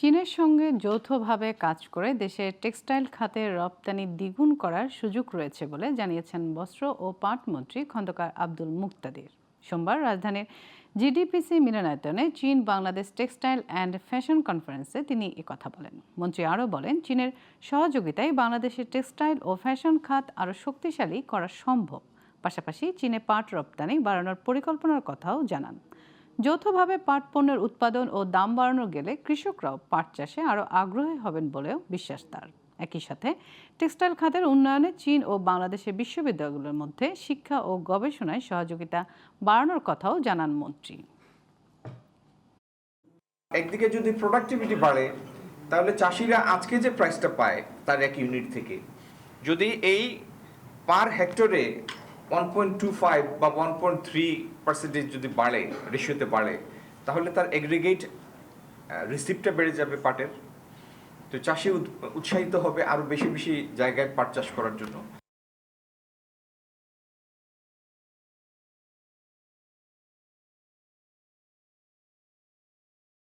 চীনের সঙ্গে যৌথভাবে কাজ করে দেশের টেক্সটাইল খাতের রপ্তানি দ্বিগুণ করার সুযোগ রয়েছে বলে জানিয়েছেন বস্ত্র ও পাট মন্ত্রী খন্দকার আব্দুল মুক্তাদির। সোমবার রাজধানীর জিডিপিসি মিলনায়তনে চীন বাংলাদেশ টেক্সটাইল অ্যান্ড ফ্যাশন কনফারেন্সে তিনি একথা বলেন। মন্ত্রী আরও বলেন, চীনের সহযোগিতায় বাংলাদেশের টেক্সটাইল ও ফ্যাশন খাত আরও শক্তিশালী করা সম্ভব। পাশাপাশি চীনে পাট রপ্তানি বাড়ানোর পরিকল্পনার কথাও জানান। যৌথভাবে পাট পণ্যের উৎপাদন ও দাম বাড়ানো গেলে কৃষকরাও পাট চাষে আরও আগ্রহী হবেন বলেও বিশ্বাস তার। একই সাথে টেক্সটাইল খাতের উন্নয়নে চীন ও বাংলাদেশের বিশ্ববিদ্যালয়গুলোর মধ্যে শিক্ষা ও গবেষণায় সহযোগিতা বাড়ানোর কথাও জানান মন্ত্রী। একদিকে যদি প্রোডাক্টিভিটি বাড়ে তাহলে চাষিরা আজকে যে প্রাইসটা পায় তার এক ইউনিট থেকে যদি এই পার হেক্টরে 1.25 বা 1.3% যদি বাড়ে, রেশিওতে বাড়ে, তাহলে তার এগ্রিগেট রিসিপ্টটা বেড়ে যাবে পাটের। তো চাষি উৎসাহিত হবে আরও বেশি বেশি জায়গায় পাট চাষ করার জন্য।